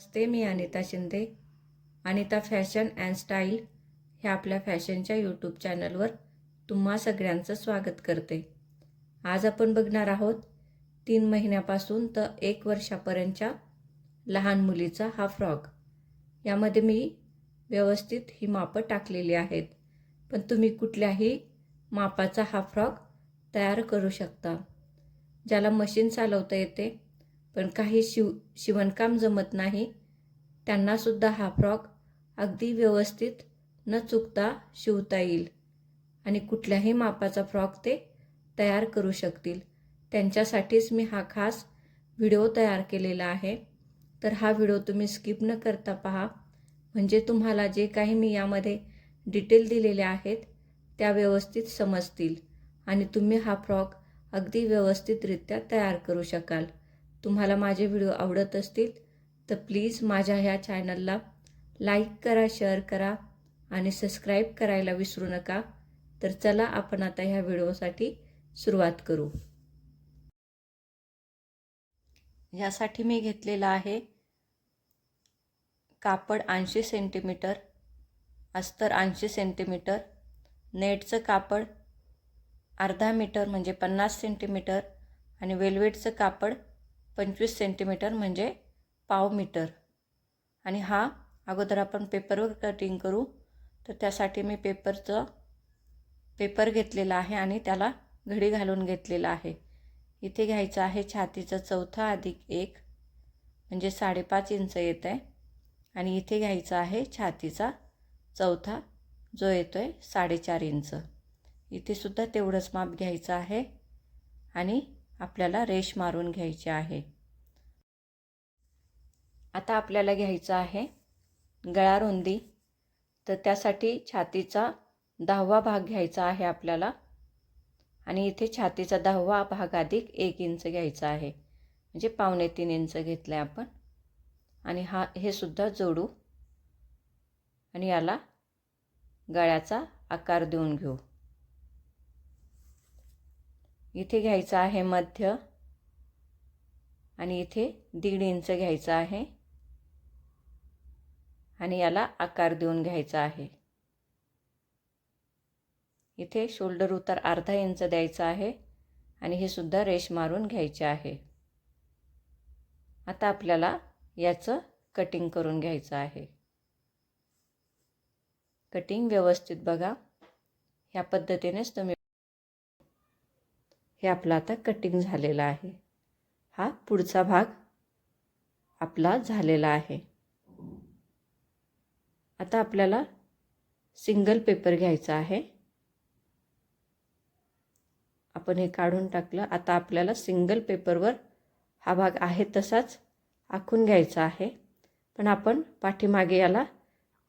Namaste, me Anita Shinde. Anita fashion and style ह्या आपल्या फॅशनच्या यूट्यूब चॅनलवर तुम्हा सगळ्यांचं स्वागत करते. आज आपण बघणार आहोत 3 महिन्यापासून तर 1 वर्षापर्यंतच्या लहान मुलीचा हा फ्रॉक. यामध्ये मी व्यवस्थित ही मापं टाकलेली आहेत, पण तुम्ही कुठल्याही मापाचा हा फ्रॉक तयार करू शकता. ज्याला मशीन चालवता येते पण काही शिवणकाम जमत नाही, त्यांनासुद्धा हा फ्रॉक अगदी व्यवस्थित न चुकता शिवता येईल आणि कुठल्याही मापाचा फ्रॉक ते तयार करू शकतील. त्यांच्यासाठीच मी हा खास व्हिडिओ तयार केलेला आहे. तर हा व्हिडिओ तुम्ही स्किप न करता पहा, म्हणजे तुम्हाला जे काही मी यामध्ये डिटेल दिलेले आहेत त्या व्यवस्थित समजतील आणि तुम्ही हा फ्रॉक अगदी व्यवस्थितरित्या तयार करू शकाल. तुम्हाला माझे व्हिडिओ आवडत असतील तर प्लीज माझ्या ह्या चॅनलला लाईक करा, शेअर करा आणि सबस्क्राईब करायला विसरू नका. तर चला आपण आता ह्या व्हिडिओसाठी सुरुवात करू. ह्यासाठी मी घेतलेला आहे कापड 80 सेंटीमीटर, अस्तर 80 सेंटीमीटर, नेटचं कापड अर्धा मीटर म्हणजे 50 सेंटीमीटर आणि वेल्वेटचं कापड 25 सेंटीमीटर म्हणजे पाव मीटर. आणि हा अगोदर आपण पेपरवर कटिंग करू, तर त्यासाठी मी पेपर घेतलेला आहे आणि त्याला घडी घालून घेतलेला आहे. इथे घ्यायचं आहे छातीचा 4था अधिक 1 म्हणजे 5.5 इंच येत आहे आणि इथे घ्यायचा आहे छातीचा 4था जो येतो आहे 4.5 इंच. इथे सुद्धा तेवढंच माप घ्यायचं आहे आणि आपल्याला रेष मारून घ्यायची आहे. आता आपल्याला घ्यायचं आहे गळा रुंदी, तर त्यासाठी छातीचा 10वा भाग घ्यायचा आहे आपल्याला आणि इथे छातीचा 10वा भाग अधिक 1 इंच घ्यायचा आहे म्हणजे 2.25 इंच घेतलं आहे आपण. आणि हे सुद्धा जोडू आणि याला गळ्याचा आकार देऊन घेऊ. इथे घ्यायचं आहे मध्य आणि इथे 1.5 इंच घ्यायचं आहे आणि याला आकार देऊन घ्यायचा आहे. इथे शोल्डर उतार अर्धा इंच द्यायचा आहे आणि हे सुद्धा रेष मारून घ्यायचे आहे. आता आपल्याला याचं कटिंग करून घ्यायचं आहे. कटिंग व्यवस्थित बघा, ह्या पद्धतीनेच तुम्ही. हे आपलं आता कटिंग झालेलं आहे. हा पुढचा भाग आपला झालेला आहे. आता आपल्याला सिंगल पेपर घ्यायचा आहे. आपण हे काढून टाकलं. आता आपल्याला सिंगल पेपरवर हा भाग आहे तसाच आखून घ्यायचा आहे, पण आपण पाठीमागे याला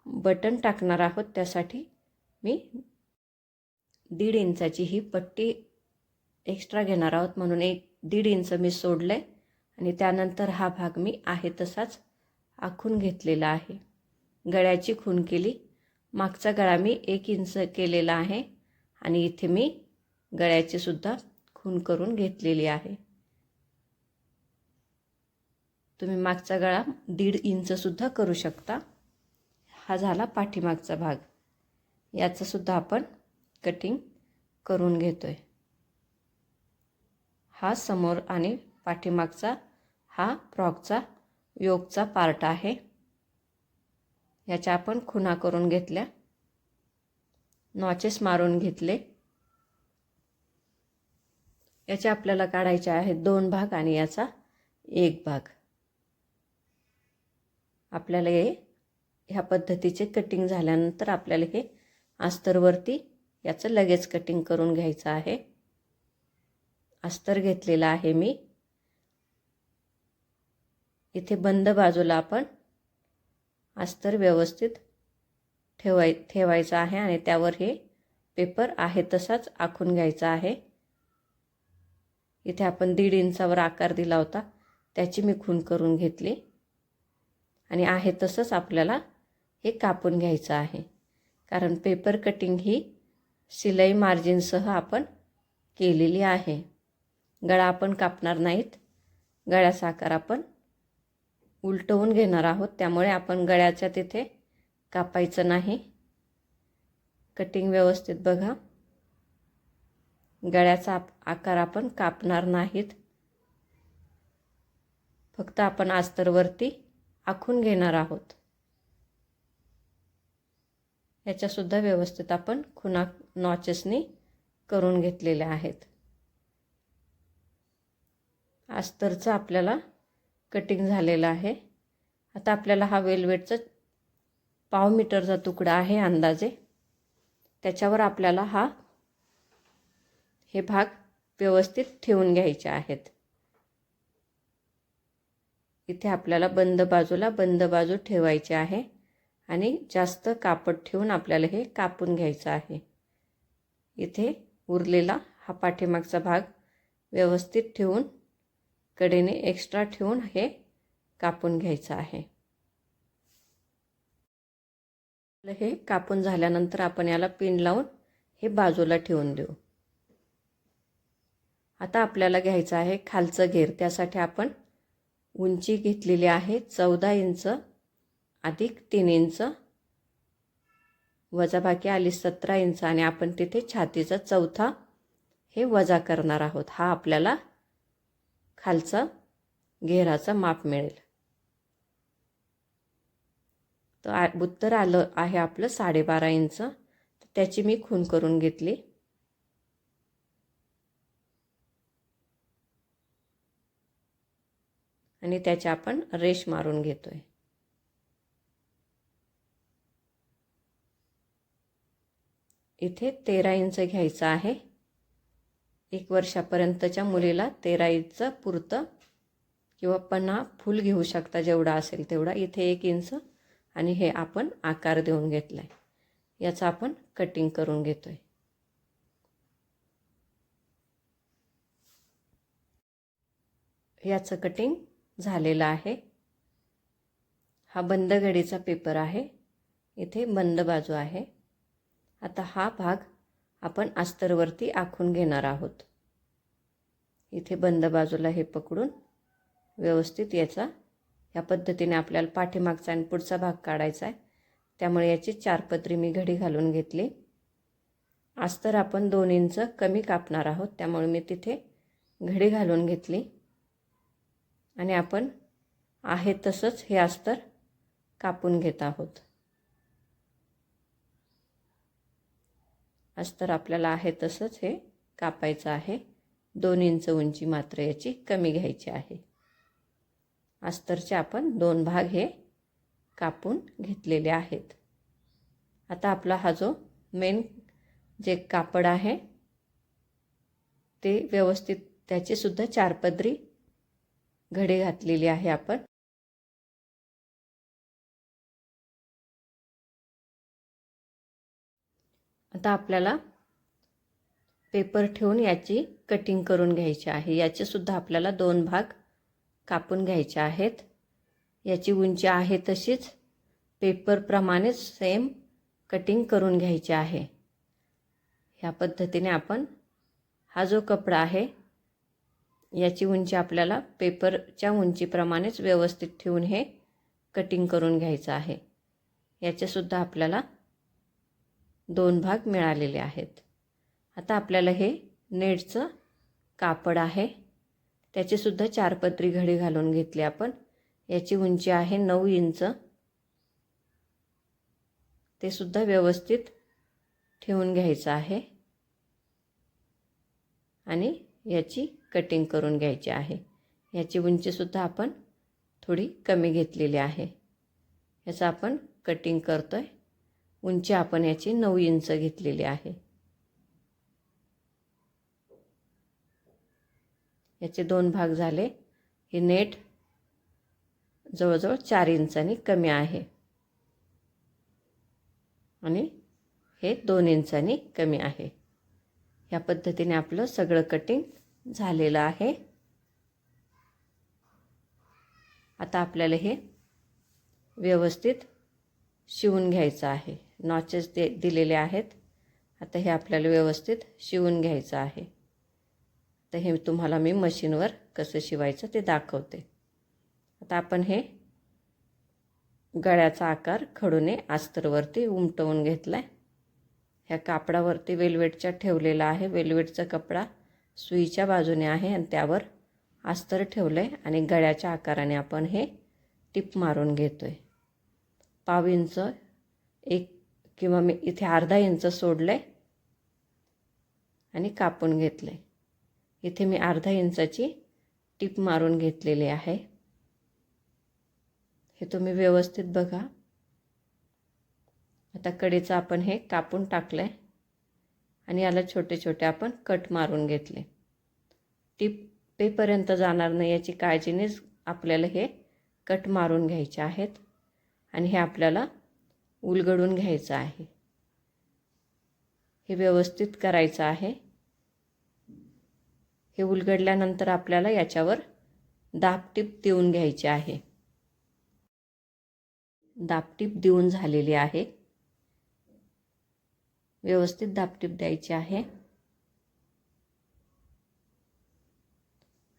बटन टाकणार आहोत. त्यासाठी मी 1.5 इंचाची ही पट्टी एक्स्ट्रा घेणार आहोत, म्हणून 1.5 इंच मी सोडले आणि त्यानंतर हा भाग मी आहे तसाच आखून घेतलेला आहे. गळ्याची खूण केली. मागचा गळा मी 1 इंच केलेला आहे आणि इथे मी गळ्याची सुद्धा खूण करून घेतलेली आहे. तुम्ही मागचा गळा 1.5 इंच सुद्धा करू शकता. हा झाला पाठीमागचा भाग. याचं सुद्धा आपण कटिंग करून घेतोय. हा समोर आणि पाठीमागचा हा फ्रॉकचा योकचा पार्ट आहे. याच्या आपण खुणा करून घेतल्या, नॉचेस मारून घेतले. याचे आपल्याला काढायचे आहेत 2 भाग आणि याचा 1 भाग. आपल्याला ह्या पद्धतीचे कटिंग झाल्यानंतर आपल्याला हे अस्तरवरती याचं लगेच कटिंग करून घ्यायचं आहे. अस्तर घेतलेला आहे मी. इथे बंद बाजूला आपण अस्तर व्यवस्थित ठेवायचं आहे आणि त्यावर हे पेपर आहे तसाच आखून घ्यायचा आहे. इथे आपण 1.5 इंचावर आकार दिला होता, त्याची मी खूण करून घेतली आणि आहे तसंच आपल्याला हे कापून घ्यायचं आहे, कारण पेपर कटिंग ही शिलाई मार्जिनसह आपण केलेली आहे. गळा आपण कापणार नाहीत. गळ्याचा आकार आपण उलटवून घेणार आहोत, त्यामुळे आपण गळ्याच्या तिथे कापायचं नाही. कटिंग व्यवस्थित बघा. गळ्याचा आकार आपण कापणार नाहीत, फक्त आपण अस्तरवरती आखून घेणार आहोत. याच्यासुद्धा व्यवस्थित आपण खुणा नॉचेसनी करून घेतलेल्या आहेत. अस्तरचं आपल्याला कटिंग झालेलं आहे. आता आपल्याला हा वेलवेटचा 1/2 मीटरचा तुकडा आहे अंदाजे, त्याच्यावर आपल्याला हे भाग व्यवस्थित ठेवून घ्यायचे आहेत. इथे आपल्याला बंद बाजू ठेवायची आहे आणि जास्त कापड ठेवून आपल्याला हे कापून घ्यायचं आहे. इथे उरलेला हा पाठीमागचा भाग व्यवस्थित ठेवून कडेने एक्स्ट्रा ठेवून हे कापून घ्यायचं आहे. हे कापून झाल्यानंतर आपण याला पिन लावून हे बाजूला ठेवून देऊ. आता आपल्याला घ्यायचं आहे खालचं घेर. त्यासाठी आपण उंची घेतलेली आहे 14 इंच अधिक 3 इंच, वजाबाकी आली 17 इंच आणि आपण तिथे छातीचा चौथा हे वजा करणार आहोत. हा आपल्याला खालचा घेराचा माप मिळेल. तर उत्तर आलं आहे आपलं 12.5 इंच. त्याची मी खूण करून घेतली. आणि त्याची आपण रेष मारून घेतोय. इथे 13 इंच घ्यायचं आहे. 1 वर्षापर्यंतच्या मुलीला 13 इंच पुरतं, किंवा पन्हा फुल घेऊ शकता जेवढा असेल तेवढा. इथे 1 इंच आणि हे आपण आकार देऊन घेतलाय. याचं आपण कटिंग करून घेतोय. याचं कटिंग झालेलं आहे. हा बंद घडीचा पेपर आहे. इथे बंद बाजू आहे. आता हा भाग आपण अस्तरवरती आखून घेणार आहोत. इथे बंद बाजूला हे पकडून व्यवस्थित या पद्धतीने आपल्याला पाठीमागचा आणि पुढचा भाग काढायचा आहे. त्यामुळे याची 4 पदरी मी घडी घालून घेतली. अस्तर आपण 2 इंच कमी कापणार आहोत, त्यामुळे मी तिथे घडी घालून घेतली. आणि आपण आहे तसंच हे अस्तर कापून घेत आहोत. अस्तर आपल्याला आहे तसंच हे कापायचं आहे. 2 इंच उंची मात्र याची कमी घ्यायची आहे. अस्तरचे आपण 2 भाग हे कापून घेतलेले आहेत. आता आपला हा जो मेन जे कापड आहे ते व्यवस्थित त्याची सुद्धा 4 पदरी घडी घातलेली आहे आपण. आता आपल्याला पेपर ठेवून याची कटिंग करून घ्यायची आहे. याचे सुद्धा आपल्याला 2 भाग कापून घ्यायचे आहेत. याची उंची आहे तशीच पेपरप्रमाणेच सेम कटिंग करून घ्यायची आहे. ह्या पद्धतीने आपण हा जो कपडा आहे याची उंची आपल्याला पेपरच्या उंचीप्रमाणेच व्यवस्थित ठेवून हे कटिंग करून घ्यायचं आहे. याचे सुद्धा आपल्याला 2 भाग मिळालेले आहेत. आता आपल्याला हे नेटचं कापड आहे त्याची सुद्धा 4 पदरी घडी घालून घेतली आपण. याची उंची आहे 9 इंच. ते सुद्धा व्यवस्थित ठेवून घ्यायचं आहे आणि याची कटिंग करून घ्यायची आहे. याची उंची सुद्धा आपण थोडी कमी घेतलेली आहे. याचं आपण कटिंग करतोय. उंची आपण याची 9 इंच घेतलेली आहे. याचे 2 भाग झाले. हे नेट जवळजवळ 4 इंचांनी कमी आहे आणि हे 2 इंचांनी कमी आहे. या पद्धतीने आपलं सगळं कटिंग झालेलं आहे. आता आपल्याला हे व्यवस्थित शिवून घ्यायचं आहे. नॉचेस दिलेले आहेत. आता हे आपल्याला व्यवस्थित शिवून घ्यायचं आहे. तर हे तुम्हाला मी मशीनवर कसं शिवायचं ते दाखवते. आता आपण हे गळ्याचा आकार खडूने अस्तरवरती उमटवून घेतला आहे. ह्या कापडावरती वेल्वेटच्या ठेवलेला आहे. वेल्वेटचा कपडा सुईच्या बाजूने आहे आणि त्यावर अस्तर ठेवलं आहे आणि गळ्याच्या आकाराने आपण हे टिप मारून घेतो आहे. पाव इंच एक किंवा मी इथे अर्धा इंच सोडलं आहे आणि कापून घेतलं आहे. इथे मी अर्धा इंचाची टिप मारून घेतलेली आहे. हे तुम्ही व्यवस्थित बघा. आता कडेचं आपण हे कापून टाकलं आहे आणि याला छोटे छोटे आपण कट मारून घेतले. टिप पेपर्यंत जाणार नाही याची काळजीनेच आपल्याला हे कट मारून घ्यायचे आहेत आणि हे आपल्याला उलगडून घ्यायचं आहे. हे व्यवस्थित करायचं आहे. हे उलगडल्यानंतर आपल्याला याच्यावर दाबटीप देऊन घ्यायची आहे. दाबटीप देऊन झालेली आहे. व्यवस्थित दाबटीप द्यायची आहे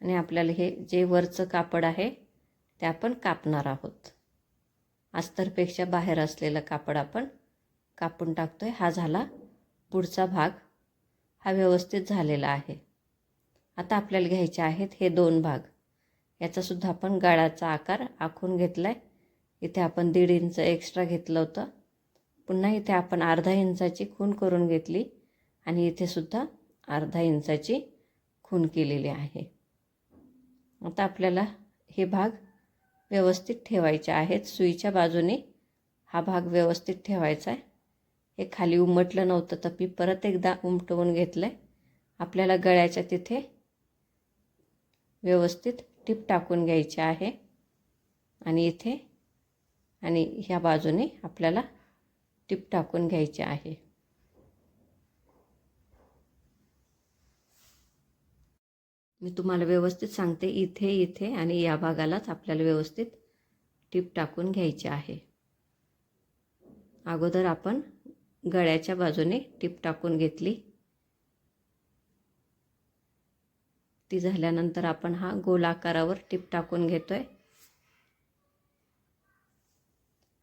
आणि आपल्याला हे जे वरचं कापड आहे ते आपण कापणार आहोत. अस्तरपेक्षा बाहेर असलेलं कापड आपण कापून टाकतोय. हा झाला पुढचा भाग. हा व्यवस्थित झालेला आहे. आता आपल्याला घ्यायचे आहेत हे 2 भाग. याचासुद्धा आपण गळ्याचा आकार आखून घेतला आहे. इथे आपण 1.5 इंच एक्स्ट्रा घेतलं होतं. पुन्हा इथे आपण अर्धा इंचाची खूण करून घेतली आणि इथे सुद्धा अर्धा इंचाची खूण केलेली आहे. आता आपल्याला हे भाग व्यवस्थित ठेवायचे आहेत. सुईच्या बाजूने हा भाग व्यवस्थित ठेवायचा आहे. हे खाली उमटलं नव्हतं तर मी परत एकदा उमटवून घेतलं आहे. आपल्याला गळ्याच्या तिथे व्यवस्थित टिप टाकून घ्यायची आहे आणि इथे आणि ह्या बाजूने आपल्याला टिप टाकून घ्यायची आहे. मी तुम्हाला व्यवस्थित सांगते. इथे इथे आणि या भागालाच आपल्याला व्यवस्थित टिप टाकून घ्यायची आहे. अगोदर आपण गळ्याच्या बाजूने टिप टाकून घेतली. ती झाल्यानंतर आपण हा गोल आकारावर टिप टाकून घेतोय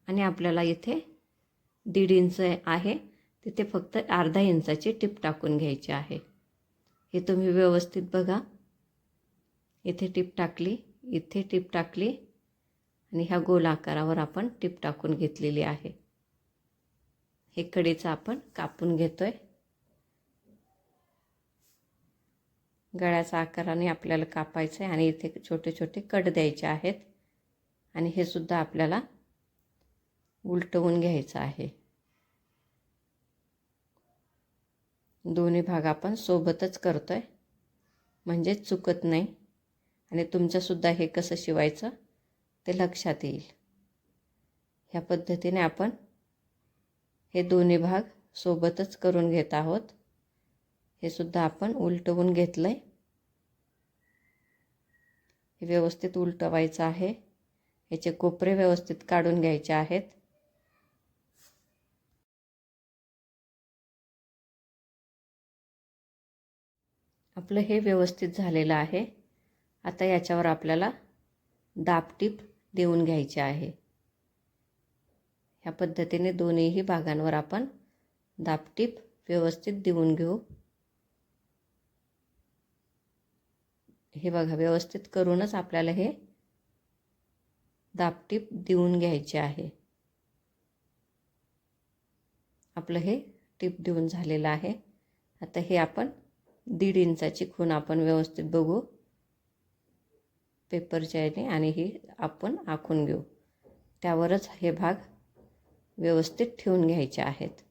आणि आपल्याला इथे 1.5 इंच आहे तिथे फक्त अर्धा इंचाची टिप टाकून घ्यायची आहे. हे तुम्ही व्यवस्थित बघा. इथे टिप टाकली, इथे टिप टाकली आणि ह्या गोल आकारावर आपण टिप टाकून घेतलेली आहे. हे कडेचं आपण कापून घेतोय. गळ्याच्या आकाराने आपल्याला कापायचं आहे आणि इथे छोटे छोटे कट द्यायचे आहेत आणि हे सुद्धा आपल्याला उलटवून घ्यायचं आहे. दोन्ही भाग आपण सोबतच करतोय म्हणजे चुकत नाही आणि तुमच्यासुद्धा हे कसं शिवायचं ते लक्षात येईल. ह्या पद्धतीने आपण हे दोन्ही भाग सोबतच करून घेत आहोत. हे सुद्धा आपण उलटवून घेतलं आहे. हे व्यवस्थित उलटवायचं आहे. याचे कोपरे व्यवस्थित काढून घ्यायचे आहेत. आपलं हे व्यवस्थित झालेलं आहे. आता याच्यावर आपल्याला दाबटीप देऊन घ्यायची आहे. ह्या पद्धतीने दोन्हीही भागांवर आपण दाबटीप व्यवस्थित देऊन घेऊ. हे बघा व्यवस्थित करूनच आपल्याला हे दाबटीप देऊन घ्यायचे आहे. आपलं हे टीप देऊन झालेलं आहे. आता हे आपण 1.5 इंचाची खूण आपण व्यवस्थित बघू पेपरच्या याने आणि ही आपण आखून घेऊ. त्यावरच हे भाग व्यवस्थित ठेवून घ्यायचे आहेत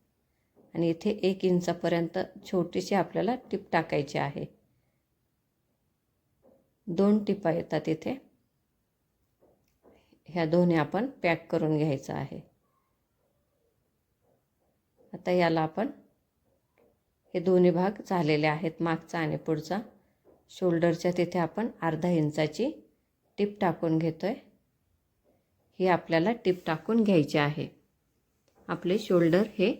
आणि इथे 1 इंचापर्यंत छोटीशी आपल्याला टीप टाकायची आहे. 2 टिपा येतात इथे. ह्या दोन्ही आपण पॅक करून घ्यायचं आहे. आता याला आपण हे दोन्ही भाग झालेले आहेत, मागचा आणि पुढचा. शोल्डरच्या तिथे आपण अर्धा इंचाची टिप टाकून घेतोय. ही आपल्याला टिप टाकून घ्यायची आहे. आपले शोल्डर हे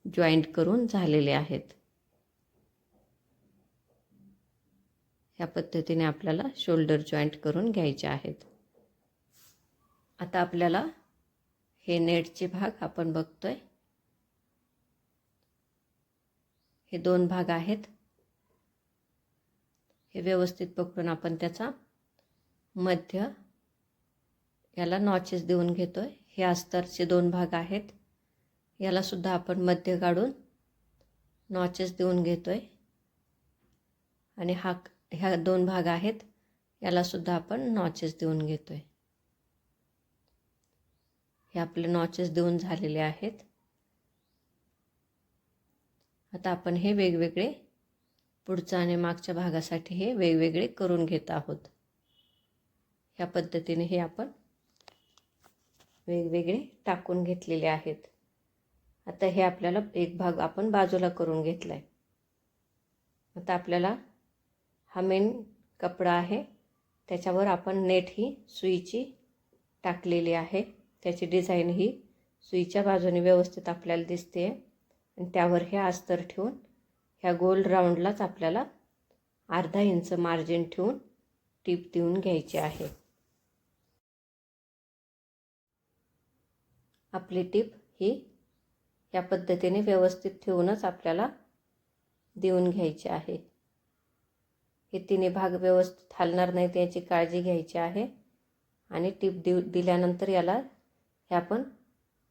जॉईंट करून झालेले आहेत. ह्या पद्धतीने आपल्याला शोल्डर जॉईंट करून घ्यायचे आहेत. आता आपल्याला हे नेटचे भाग आपण बघतोय. हे 2 भाग आहेत. हे व्यवस्थित पकडून आपण त्याचा मध्य याला नॉचेस देऊन घेतोय. हे अस्तरचे 2 भाग आहेत. याला सुद्धा आपण मध्य काढून नॉचेस देऊन घेतोय. आणि ह्या 2 भाग आहेत, याला सुद्धा आपण नॉचेस देऊन घेतोय. हे आपले नॉचेस देऊन झालेले आहेत. आता आपण हे वेगवेगळे पुढच्या आणि मागच्या भागासाठी हे वेगवेगळे करून घेत आहोत. ह्या पद्धतीने हे आपण वेगवेगळे टाकून घेतलेले आहेत. आता हे आपल्याला एक भाग आपण बाजूला करून घेतलाय. आता आपल्याला हा मेन कपडा आहे, त्याच्यावर आपण नेट ही सुईची टाकलेली आहे. त्याची डिझाईन ही सुईच्या बाजूने व्यवस्थित आपल्याला दिसते. आणि त्यावर हे अस्तर ठेवून ह्या गोल राऊंडलाच आपल्याला अर्धा इंच मार्जिन ठेवून टीप देऊन घ्यायची आहे. आपली टीप ही या पद्धतीने व्यवस्थित ठेवूनच आपल्याला देऊन घ्यायची आहे. हे तिन्ही भाग व्यवस्थित हलणार नाहीत याची काळजी घ्यायची आहे. आणि टीप दिल्यानंतर याला हे आपण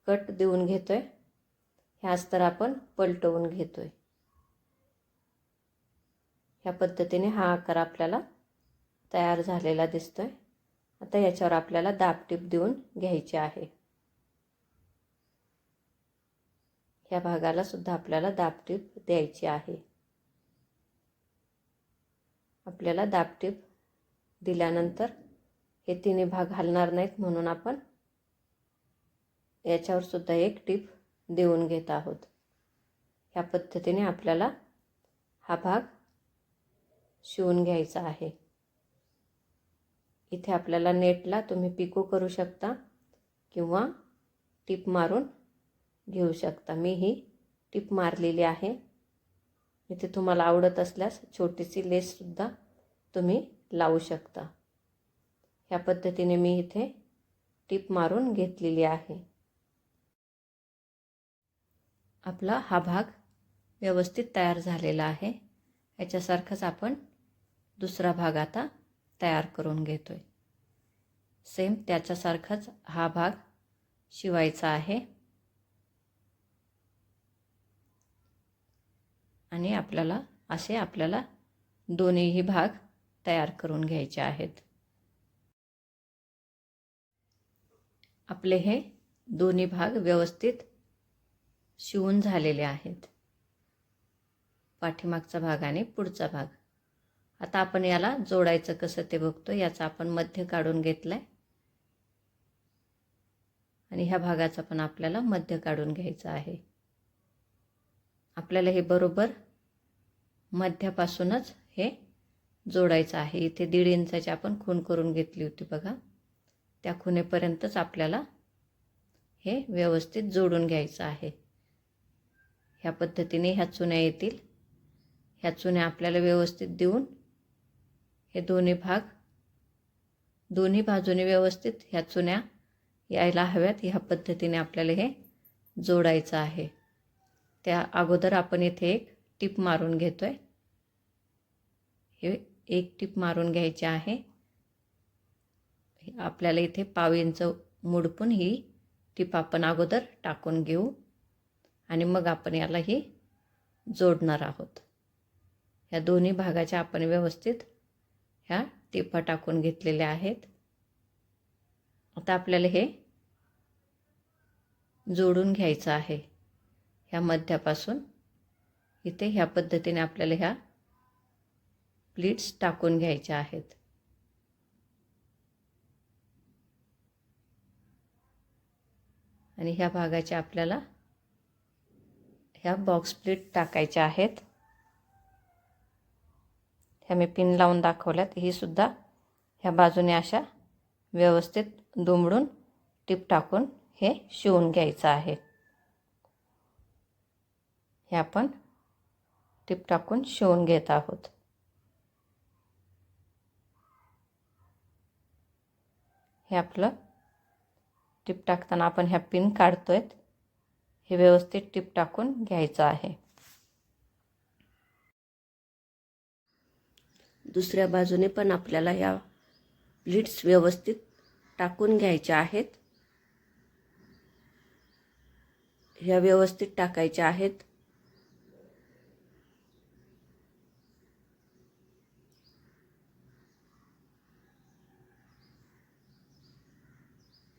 कट देऊन घेतोय. हे अस्तर आपण पलटवून घेतोय. ह्या पद्धतीने हा आकार आपल्याला तयार झालेला दिसतोय. आता याच्यावर आपल्याला दाब टीप देऊन घ्यायची आहे. ह्या भागाला सुद्धा आपल्याला दाब टीप द्यायची आहे. आपल्याला दाब टीप दिल्यानंतर हे तिन्ही भाग हलणार नाहीत म्हणून आपण याच्यावर सुद्धा एक टीप देऊन घेत आहोत. ह्या पद्धतीने आपल्याला हा भाग शिवून घ्यायचा आहे. इथे आपल्याला नेटला तुम्ही पिको करू शकता किंवा टीप मारून घेऊ शकता. मी ही टीप मारलेली आहे. इथे तुम्हाला आवडत असल्यास छोटीशी लेस सुद्धा तुम्ही लावू शकता. ह्या पद्धतीने मी इथे टीप मारून घेतलेली आहे. आपला हा भाग व्यवस्थित तयार झालेला आहे. याच्यासारखाच आपण दुसरा भाग आता तयार करून घेतोय. सेम त्याच्यासारखाच हा भाग शिवायचा आहे. आणि आपल्याला दोन्हीही भाग तयार करून घ्यायचे आहेत. आपले हे दोन्ही भाग व्यवस्थित शिवून झालेले आहेत. पाठीमागचा भाग आणि पुढचा भाग. आता आपण याला जोडायचं कसं ते बघतो. याचा आपण मध्य काढून घेतलाय आणि ह्या भागाचा पण आपल्याला मध्य काढून घ्यायचं आहे. आपल्याला हे बरोबर मध्यापासूनच हे जोडायचं आहे. इथे 1.5 इंचाची आपण खूण करून घेतली होती बघा. त्या खुणेपर्यंतच आपल्याला हे व्यवस्थित जोडून घ्यायचं आहे. ह्या पद्धतीने ह्या चुन्या येतील. ह्या चुन्या आपल्याला व्यवस्थित देऊन हे दोन्ही बाजूने व्यवस्थित ह्या चुन्या यायला हव्यात. ह्या पद्धतीने आपल्याला हे जोडायचं आहे. त्या अगोदर आपण इथे एक टीप मारून घेतोय. हे एक टीप मारून घ्यायची आहे. आपल्याला इथे 1/2 इंच मुडपून ही टीप आपण अगोदर टाकून घेऊ आणि मग आपण याला ही जोडणार आहोत. ह्या दोन्ही भागाच्या आपण व्यवस्थित ह्या टिपा टाकून घेतलेल्या आहेत. आता आपल्याला हे जोडून घ्यायचं आहे. ह्या मध्यापासून इथे ह्या पद्धतीने आपल्याला ह्या प्लीट्स टाकून घ्यायच्या आहेत. आणि ह्या भागाच्या आपल्याला ह्या बॉक्स प्लीट टाकायच्या आहेत. ह्या मी पिन लावून दाखवल्यात. ही सुद्धा ह्या बाजूने अशा व्यवस्थित दुमडून टीप टाकून हे शिवून घ्यायचं आहे. हे आपण टीप टाकून शिवून घेत आहोत. हे आपलं टिप टाकताना आपण ह्या पिन काढतोय, हे व्यवस्थित टिप टाकून घ्यायचं आहे. दुसऱ्या बाजूने पण आपल्याला ह्या प्लीट्स व्यवस्थित टाकून घ्यायच्या आहेत. ह्या व्यवस्थित टाकायच्या आहेत.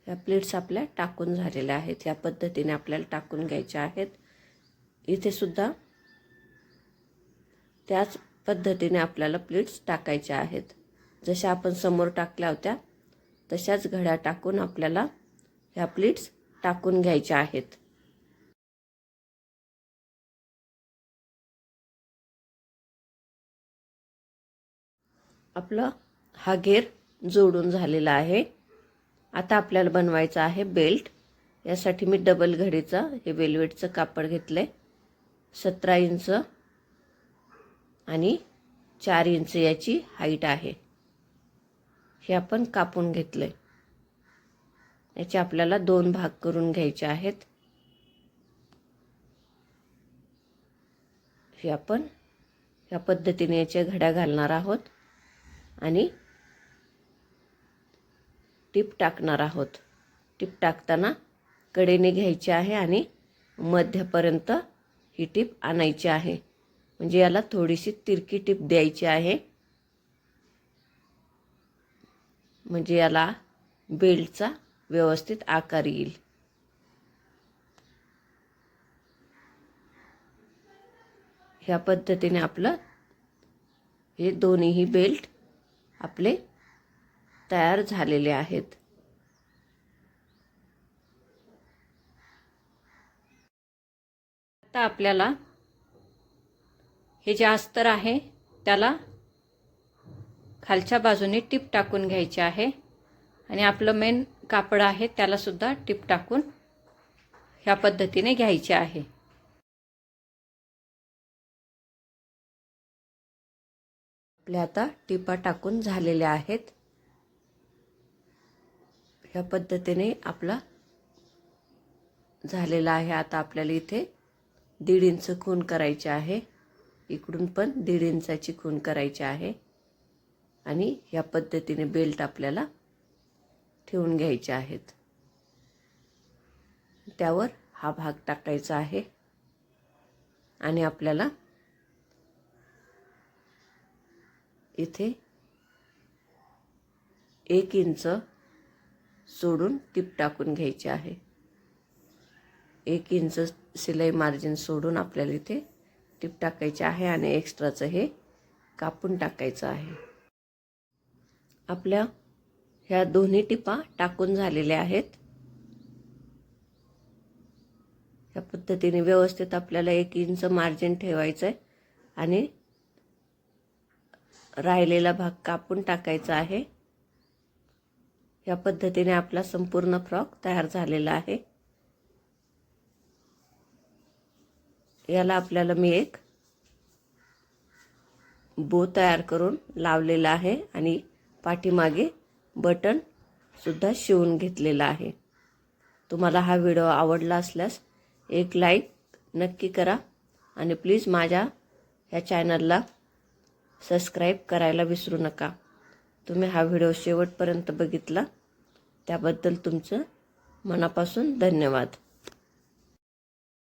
ह्या प्लेट्स आपल्या टाकून झालेल्या आहेत. या पद्धतीने आपल्याला टाकून घ्यायच्या आहेत. इथे सुद्धा त्याच पद्धतीने आपल्याला प्लेट्स टाकायच्या आहेत. जशा आपण समोर टाकल्या होत्या तशाच घड्या टाकून आपल्याला ह्या प्लेट्स टाकून घ्यायच्या आहेत. आपला हा घेर जोडून झालेला आहे. आता आपल्याला बनवायचा आहे बेल्ट. यासाठी मी डबल घडीचा हे वेल्वेटचं कापड घेतलंय. 17 इंच आणि 4 इंच याची हाईट आहे. हे आपण कापून घेतलंय. याचे आपल्याला 2 भाग करून घ्यायचे आहेत. हे आपण या पद्धतीने याच्या घड्या घालणार आहोत आणि टिप टाकणार आहोत. टिप टाकताना कडेने घ्यायची आहे आणि मध्यापर्यंत ही टिप आणायची आहे. म्हणजे याला थोडीशी तिरकी टिप द्यायची आहे. म्हणजे याला बेल्टचा व्यवस्थित आकार येईल. ह्या पद्धतीने आपलं हे दोन्हीही बेल्ट आपले तयार झालेले आहेत. आता आपल्याला हे जे अस्तर आहे त्याला खालच्या बाजूने टिप टाकून घ्यायचे आहे आणि आपलं मेन कापड आहे त्याला सुद्धा टिप टाकून ह्या पद्धतीने घ्यायचे आहे. आपल्या आता टिपा टाकून झालेल्या आहेत. ह्या पद्धतीने आपला झालेला आहे. आता आपल्याला इथे 1.5 इंच खूण करायची आहे. इकडून पण 1.5 इंचाची खूण करायची आहे आणि ह्या पद्धतीने बेल्ट आपल्याला ठेवून घ्यायचे आहेत. त्यावर हा भाग टाकायचा आहे आणि आपल्याला इथे 1 इंच सोडून टिप टाकून घ्यायची आहे. 1 इंच शिलाई मार्जिन सोडून आपल्याला इथे टिप टाकायची आहे आणि एक्स्ट्राचं हे कापून टाकायचं आहे. आपल्या ह्या दोन्ही टिपा टाकून झालेल्या आहेत. या पद्धतीने व्यवस्थित आपल्याला 1 इंच मार्जिन ठेवायचं आहे आणि राहिलेला भाग कापून टाकायचा आहे. या पद्धतीने आपला संपूर्ण फ्रॉक तयार झालेला आहे. याला आपल्याला मी एक बो तयार करून लावलेला आहे आणि पाठीमागे बटन सुद्धा शिवून घेतलेला आहे. तुम्हाला हा व्हिडिओ आवडला असल्यास एक लाईक नक्की करा आणि प्लीज माझ्या ह्या चॅनलला सबस्क्राईब करायला विसरू नका. तुम्ही हा व्हिडिओ शेवटपर्यंत बघितला त्याबद्दल तुमचं मनापासून धन्यवाद.